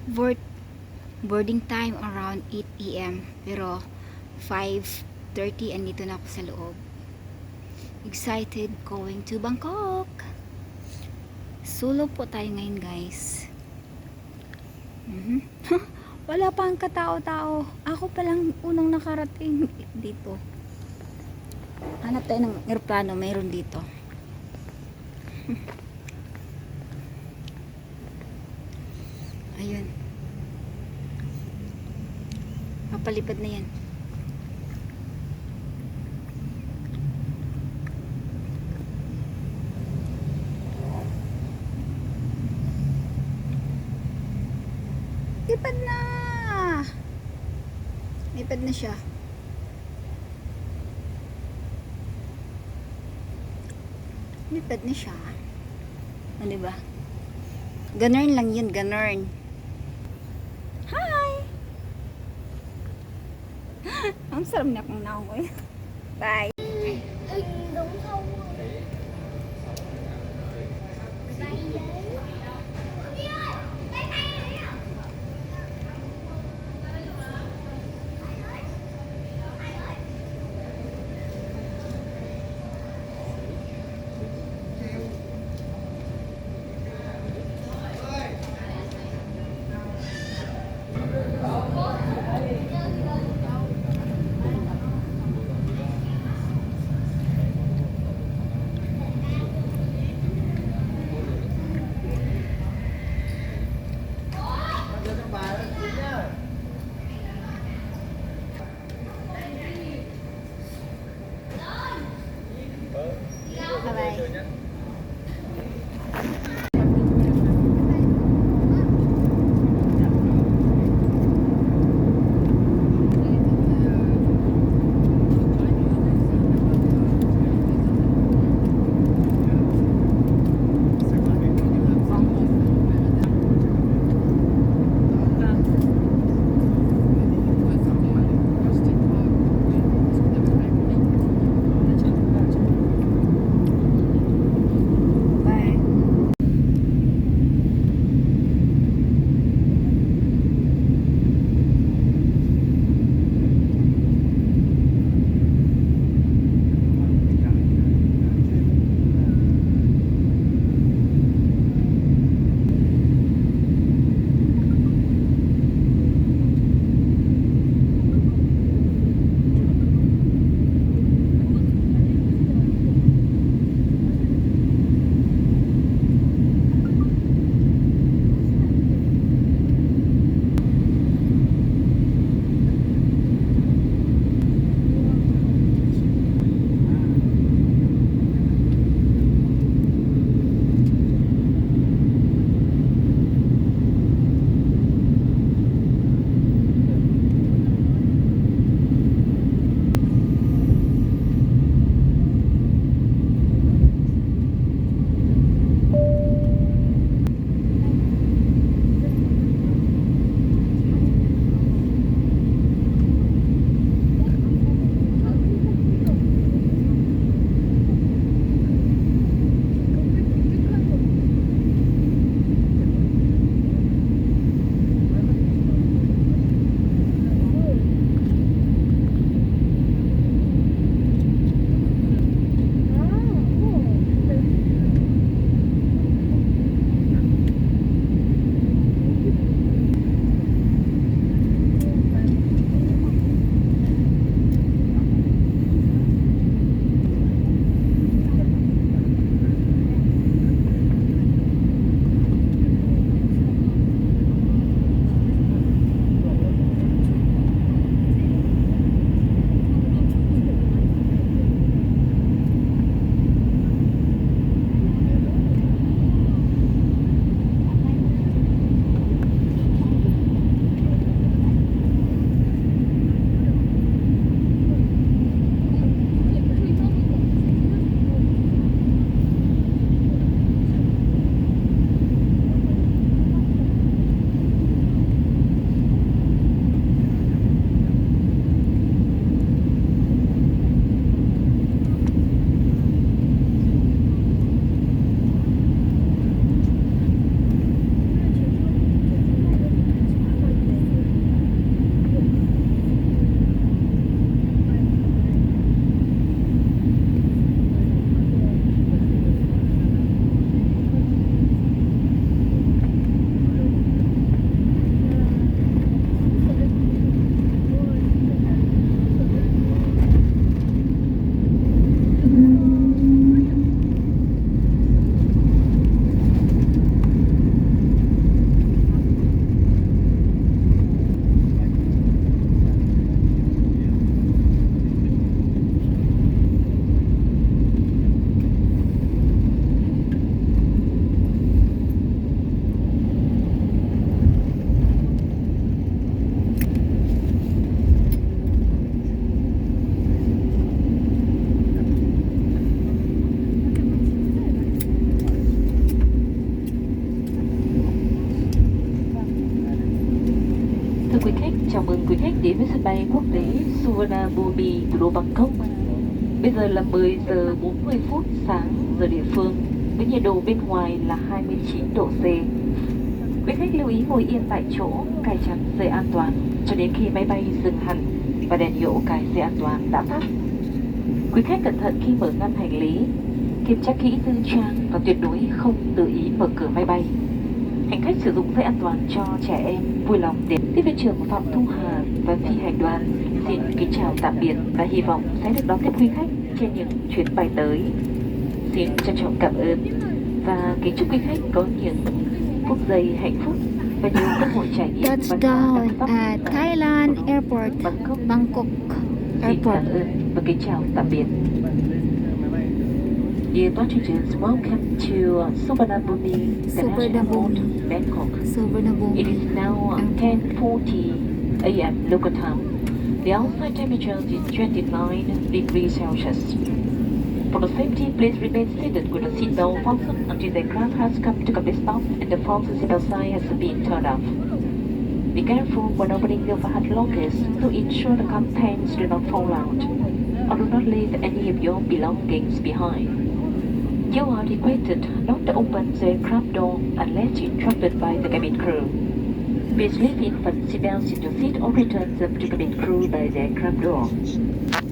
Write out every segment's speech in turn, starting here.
board, boarding time around 8 a.m. Pero 5:30 andito na ako sa loob. Excited going to Bangkok. Solo po tayo ngayon, guys. Wala pa ang katao-tao. Ako pa lang unang nakarating dito. Hanap tayo ng eroplano, mayroon dito. Ayun. Papalipad na yan. Lipad na! Lipad na siya. Lipad na siya. O, diba? Ganern lang yun, ganern. Hi! Ang sarap na akong naungoy. Bye! Hình đúng không? quý khách, chào mừng quý khách đến với sân bay quốc tế Suvarnabhumi, thủ đô Bangkok. Bây giờ là 10 giờ 40 phút sáng giờ địa phương, với nhiệt độ bên ngoài là 29 độ C. Quý khách lưu ý ngồi yên tại chỗ, cài chặt dây an toàn cho đến khi máy bay dừng hẳn và đèn hiệu cài dây an toàn đã tắt. Quý khách cẩn thận khi mở ngăn hành lý, kiểm tra kỹ tư trang và tuyệt đối không tự ý mở cửa máy bay. Hành khách sử dụng dây an toàn cho trẻ em vui lòng để tiếp viên trưởng Phạm Thu Hà và phi hành đoàn xin kính chào tạm biệt và hy vọng sẽ được đón tiếp quý khách trên những chuyến bay tới. Xin trân trọng cảm ơn và kính chúc quý khách có những phút giây hạnh phúc và nhiều cơ hội trải nghiệm văn hóa Touchdown đặc sắc at tại Thailand thủ đô Airport, Bangkok. Bangkok Xin Airport. cảm ơn và kính chào tạm biệt. Dear passengers, welcome to Suvarnabhumi International Suvarnabhumi. Airport, Bangkok. It Suvarnabhumi. is now 10:40 a.m. local time. The outside temperature is 29 degrees Celsius. For the safety, please remain seated with the seatbelt fastened until the aircraft has come to complete stop and the false seatbelt sign has been turned off. Be careful when opening your overhead lockers to ensure the contents do not fall out, or do not leave any of your belongings behind. You are requested not to open the aircraft door unless instructed by the cabin crew. Please leave infant seatbelts in your seat or return them to cabin crew by the aircraft door.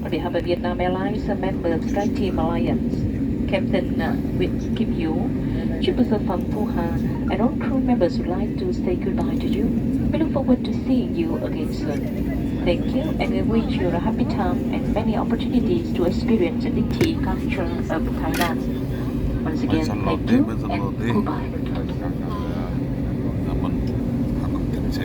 On behalf of Vietnam Airlines, a member of SkyTeam Alliance, Captain Kim Yu, Tripper Pham Phu Ha, and all crew members would like to say goodbye to you. We look forward to seeing you again soon. Thank you, and we wish you a happy time and many opportunities to experience the tea culture of Thailand. Once again, thank you and goodbye. mình học cảnh xe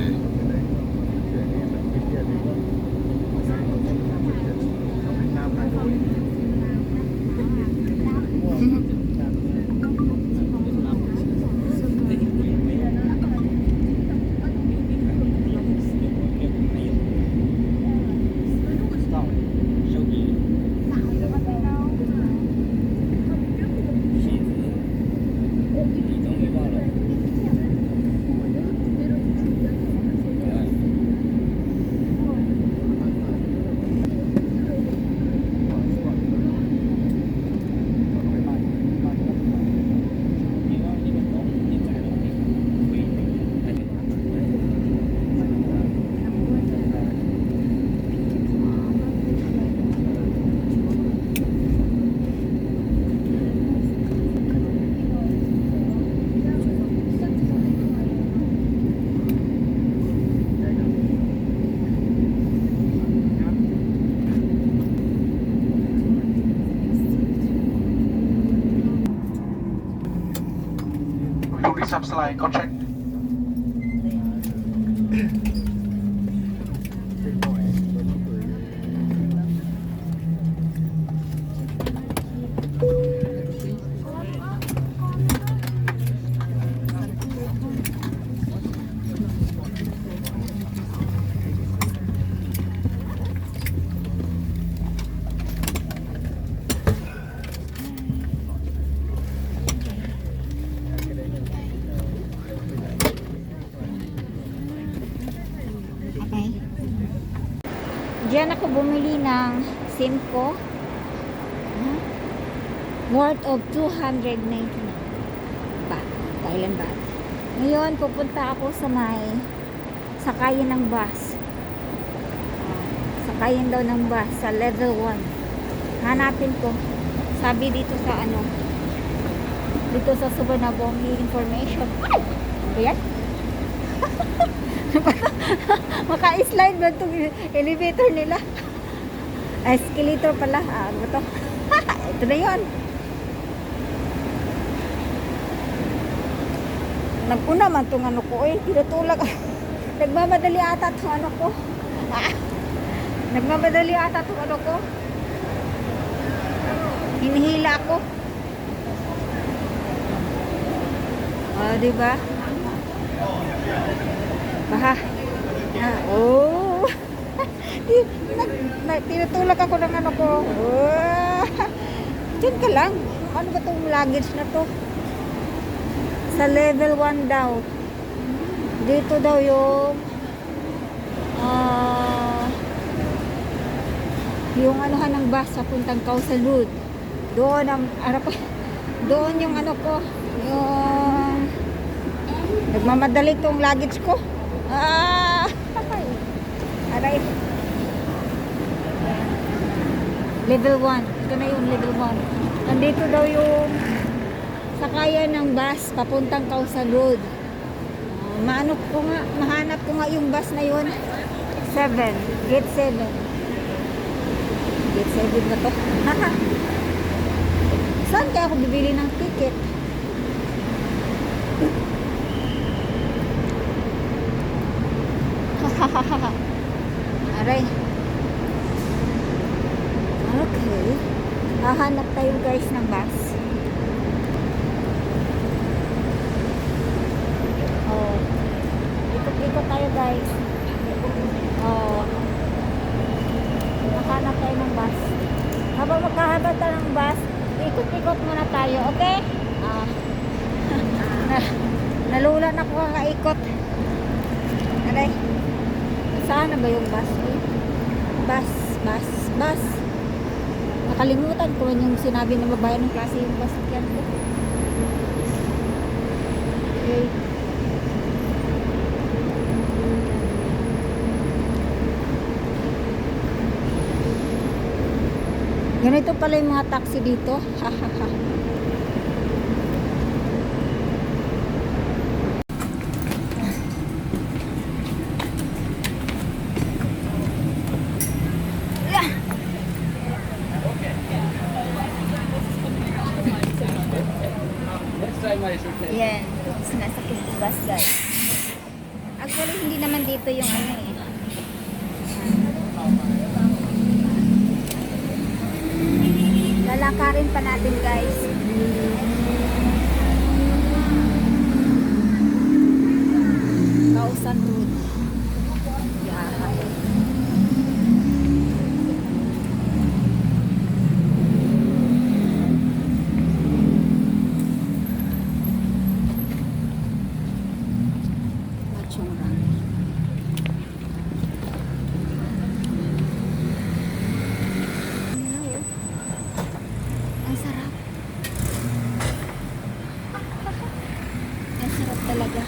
Lori subslide contract. Okay. Diyan ako bumili ng SIM ko. Worth of 299 baht, Thailand baht. Ngayon, pupunta ako sa may sakayan ng bus. Sakayan daw ng bus sa level 1. Hanapin ko. Sabi dito sa dito sa Suvarnabhumi information. Ano yan? Maka-slide ba itong elevator nila? Escalator pala. Ano ba ito? Ito na yun. Nagpuna man itong ano ko tinutulak. Nagmamadali ata itong ano ko. Nagmamadali ata itong ano ko. Hinihila ako. Diba? Baha. Oh. Tinutulak ako ng ano ko. Diyan ka lang. Ano ba itong luggage na to? Sa level 1 daw. Dito daw yung Ah, yung anuhan ng bus papuntang Kausan Road. Doon ang doon yung ano ko, yung nagmamadali tong luggage ko. Aray. Level 1. Ito na yung level 1. Nandito daw yung sakayan ng bus papuntang Kausan Road. Mahanap ko nga yung bus na yun. 7. Gate 7. Gate 7 na to. Saan kaya ako bibili ng ticket? Aray. Okay. Hahanap tayo guys ng bus. Oh. Ikot-ikot tayo guys. Oh. Hahanap tayo ng bus. Habang magkahabad tayo ng bus, ikot-ikot muna tayo, okay? Nalula na ko kakaikot. Aray. Saan na ba yung bus? Bus. Nakalimutan ko yung sinabi ng babae ng klase yung bus yan ko. Okay. Ganito pala yung mga taxi dito. Hahaha. Yan. Sinasakit yung bus guys. Actually, hindi naman dito yung ano eh. Lalakarin pa natin guys. Kausan Road. Yeah. Ang sarap. Ang sarap talaga.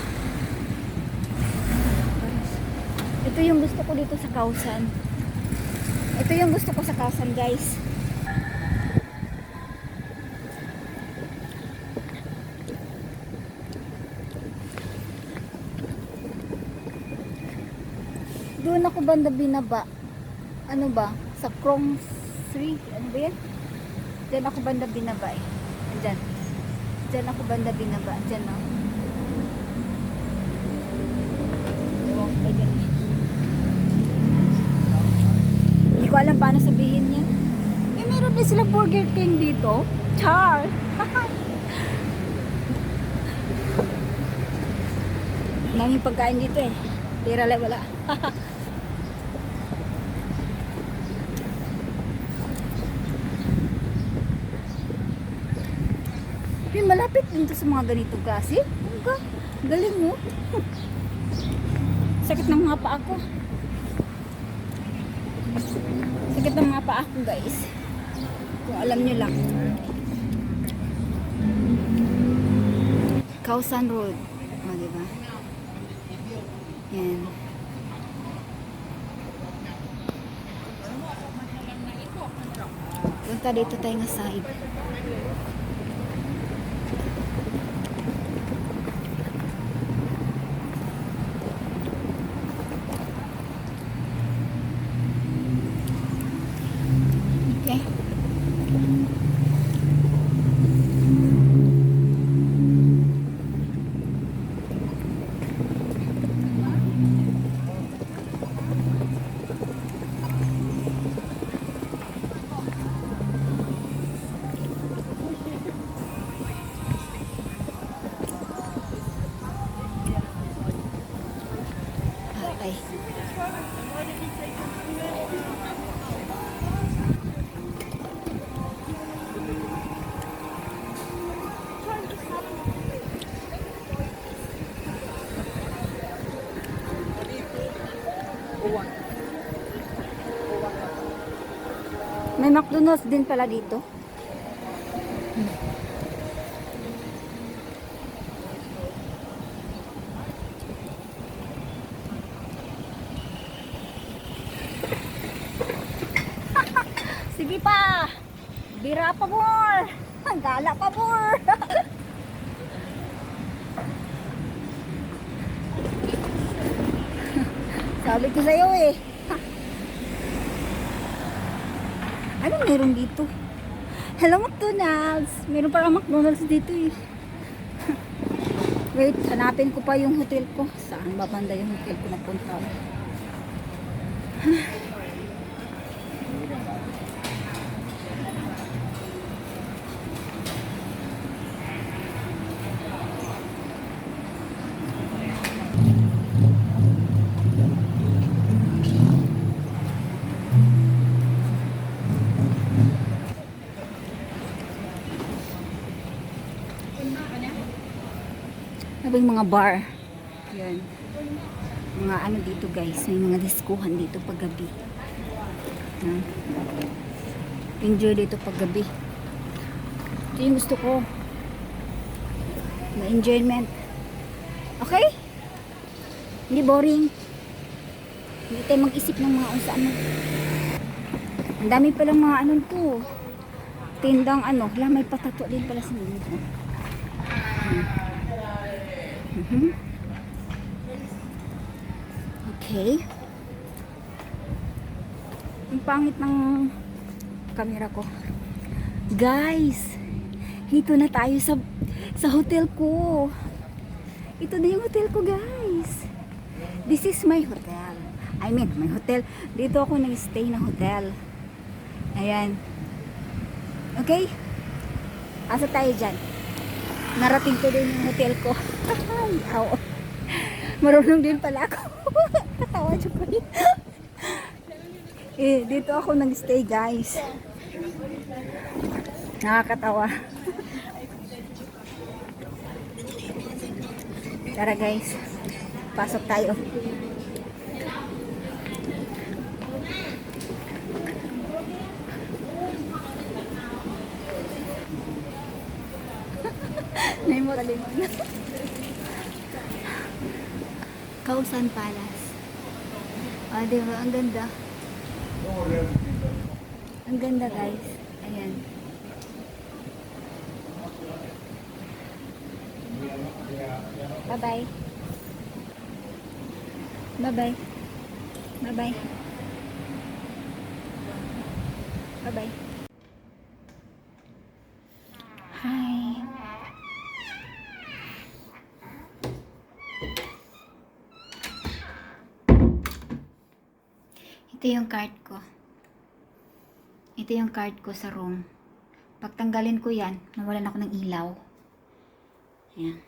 Ito yung gusto ko dito sa Kausan. Ito yung gusto ko sa Kausan guys. Doon ako banda binaba. Ano ba? Sa Chrome 3. Ano ba yan? Diyan ako banda binaba eh. Diyan. Diyan ako banda binaba. Diyan o. Ewan ko dyan eh. Hindi ko alam paano sabihin yan. Eh, meron din sila Burger King dito. Char! Daming pagkain dito eh. Tira lang wala. Malapit dito sa mga ganitong klase. Galing mo. Sakit ng mga paa ko. Sakit ng mga paa ko guys. Kung alam nyo lang. Kausan Road. O, diba? Yan. Punta dito tayo nga side. Okay. May McDonald's din pala dito. Sige pa! Bira pa more! Gala pa more! Sabi ko sa'yo eh. Ano meron dito? Hello McDonald's! Meron parang McDonald's dito eh. Wait, hanapin ko pa yung hotel ko. Saan ba banda yung hotel ko napunta? May mga bar. Yan. Mga ano dito guys. May mga diskuhan dito pag gabi. Enjoy dito pag gabi. Ito yung gusto ko. May enjoyment. Okay? Hindi boring. Hindi tayo mag-isip ng mga kung saan. Ang dami palang mga ano to. Tindang ano. Hala, may patato din pala sa dito. Okay. Ang pangit ng camera ko. Guys, dito na tayo sa hotel ko. Ito na yung hotel ko, guys. This is my hotel. I mean, my hotel. Dito ako nag-stay na hotel. Ayan. Okay? Asa tayo dyan? Narating ko din yung hotel ko. Marunong din pala ako. Katawa siya ko rin. Dito ako nag-stay guys. Nakakatawa. Tara guys. Pasok tayo. May mo talimon na. Kausan Palace. Ah, diba? Ang ganda. Ang ganda guys. Ayan. Bye-bye. Bye-bye. Bye-bye. Bye-bye. Hi. Ito yung card ko. Ito yung card ko sa room. Pagtanggalin ko yan, mawalan ako ng ilaw. Ayan.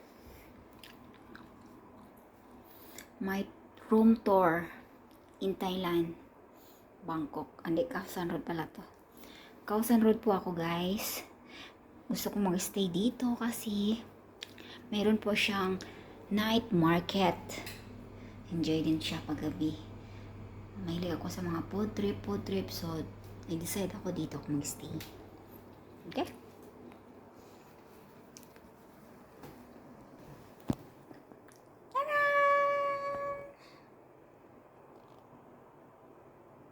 My room tour in Thailand. Bangkok. Hindi, Khao San Road pala to. Khao San Road po ako guys. Gusto kong mag-stay dito kasi meron po siyang night market. Enjoy din siya paggabi. Mahilig ako sa mga food trip. So, I-decide ako dito ako mag-stay. Okay?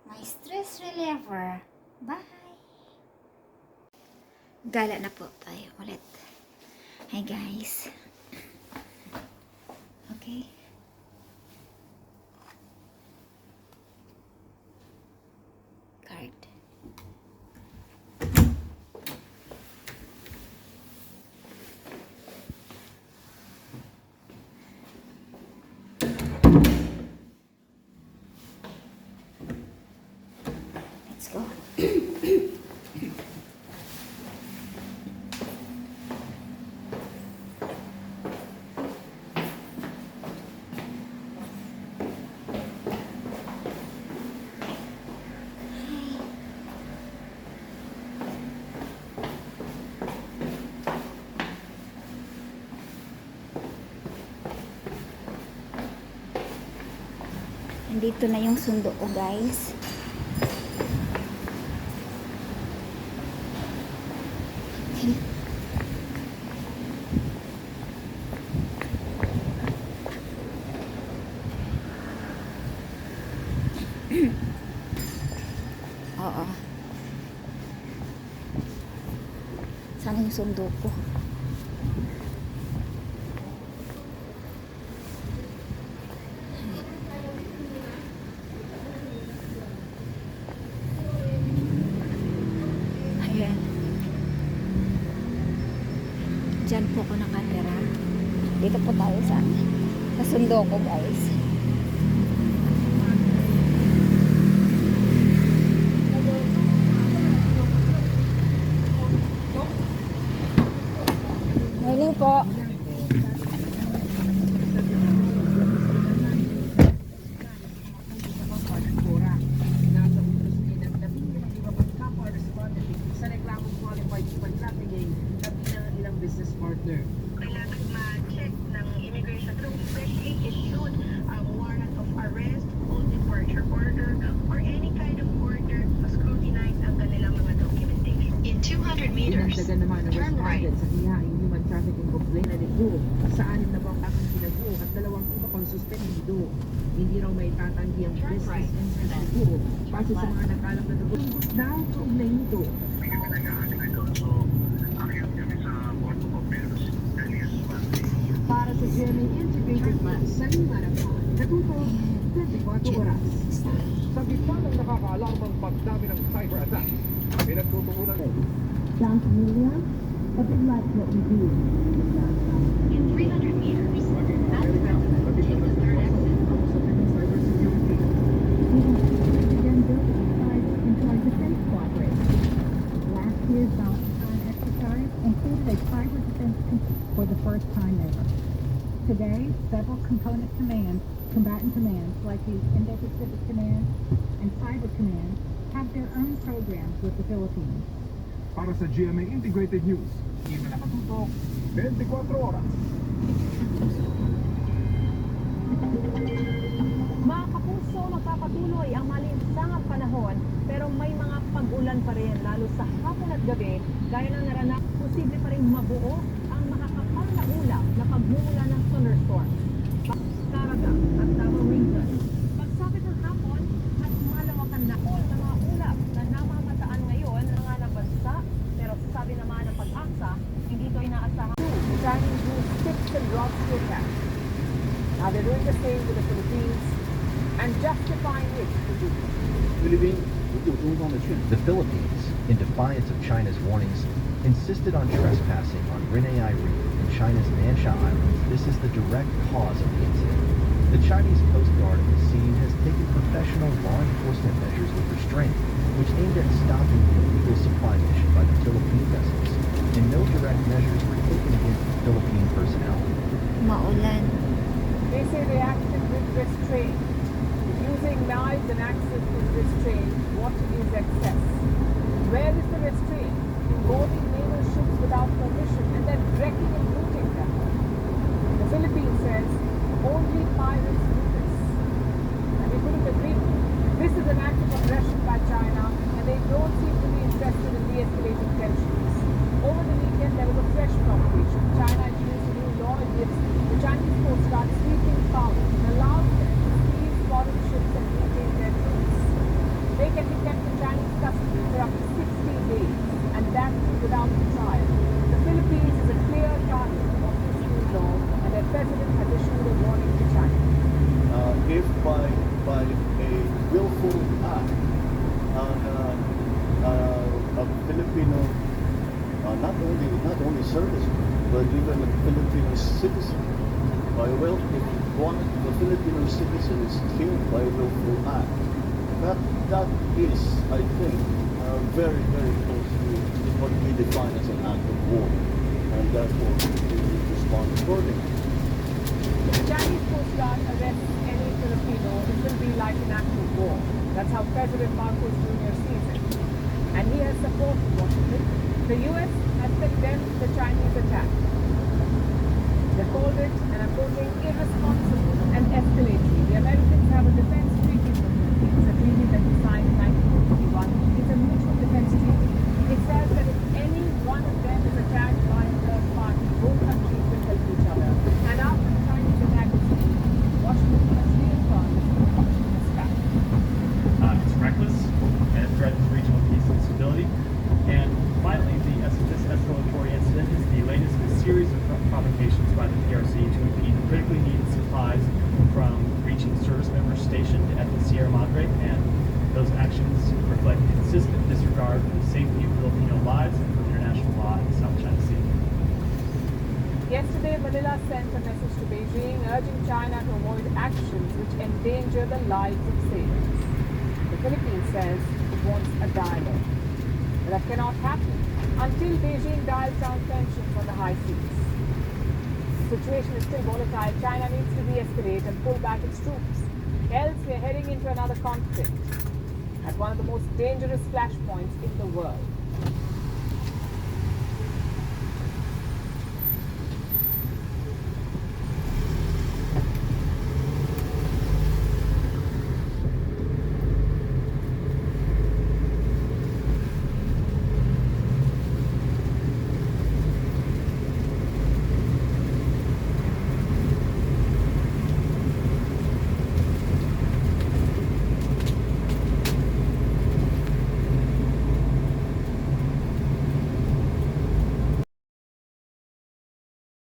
My stress reliever. Bye! Gala na po tayo ulit. Hi guys. Okay. Card. Let's go. Nandito na yung sundo ko, guys. Oo. Sana yung sundo ko. Ayan. Diyan po ako nakatira. Dito po tayo sa sundo ko, guys. Morning po. Sa reklamong qualified trafficking na bilang ilang business partner. Kailangan ma-check ng immigration through freshly issued warrant of arrest, full departure order, or any kind of order to scrutinize ang kanilang mga documentation. In 200 meters, Dinagdagan naman ang turn right. respondent sa hihaing human trafficking complaint na nito sa 6 na bang akong pinago at 2 iba pang suspendido. Hindi raw may tatanggi ang Turn business right. interest group base sa mga nakalam na dugo. Dahil kaugnay nito, para sa GMA Integrated News sa Limanapon, natuto 24 oras. Sa gitna ng nakakaalarmang pagdami ng cyber attack, pinagtutuunan John Familia, a bit like what we do. In 300 meters, southbound, take the third exit. Then built into our defense cooperation. Last year's Bounty Time exercise included a cyber defense for the first time ever. Today, several component commands, combatant commands like the Indo-Pacific Command and Cyber Command have their own programs with the Philippines. para sa GMA Integrated News. Hindi na nakatutok, 24 oras. Mga kapuso, magpapatuloy ang malinsangang panahon pero may mga pag-ulan pa rin lalo sa hapon at gabi gaya ng naranas, posible pa rin mabuo ang makakapal na ulap na pagmumula ng thunderstorm. Caraga at Davao Region. Pagsapit ng hapon at malawakan na all ng mga ulap na namamataan ngayon na nga nabasa pero sabi naman ng pag-asa, hindi ito inaasahan. the Chinese use tips and drops to attack. Now they're doing the same to the Philippines and justifying it to do. The Philippines, in defiance of China's warnings, insisted on trespassing on Rinay Reef in China's Nansha Islands. This is the direct cause of the incident. The Chinese Coast Guard at the scene has taken professional law enforcement measures with restraint, which aimed at stopping the illegal supply mission by the Philippine vessels, and no direct measures were taken against Philippine personnel. Maulan. They say they acted with restraint. Using knives and axes with restraint, what is excess? Where is the restraint? In boarding naval ships without permission and then wrecking and looting them. The Philippines says only pirates do this. And we couldn't agree. This is an act of aggression by China and they don't seem to be interested in de-escalating tensions. Over the weekend there was a fresh provocation. China introduced a new law that gives the Chinese Coast Guard sweeping powers and allows them to seize foreign ships and retain their troops. They can be kept in Chinese custody for up to 60 days, and that without trial. The Philippines is a clear target of this new law, and their president has issued a warning to China. If by a willful act a Filipino not only serviceman but even a Filipino citizen if one the Filipino citizen is killed by a willful act, that is, I think, very close to what we define as an act of war, and therefore we need to respond accordingly. If the Chinese Coast Guard arrests any Filipino, it will be like an act of war. That's how President Marcos Jr. sees it. And he has support in Washington. The U.S. has condemned the Chinese attack. They called it, and I'm quoting, irresponsible and escalatory. The Americans have a defense Sierra Madre, and those actions reflect consistent disregard for the safety of Filipino lives and for international law in the South China Sea. Yesterday, Manila sent a message to Beijing urging China to avoid actions which endanger the lives of sailors. The Philippines says it wants a dialogue. But that cannot happen until Beijing dials down tensions on the high seas. The situation is still volatile. China needs to de-escalate and pull back its troops. Else we are heading into another conflict at one of the most dangerous flashpoints in the world.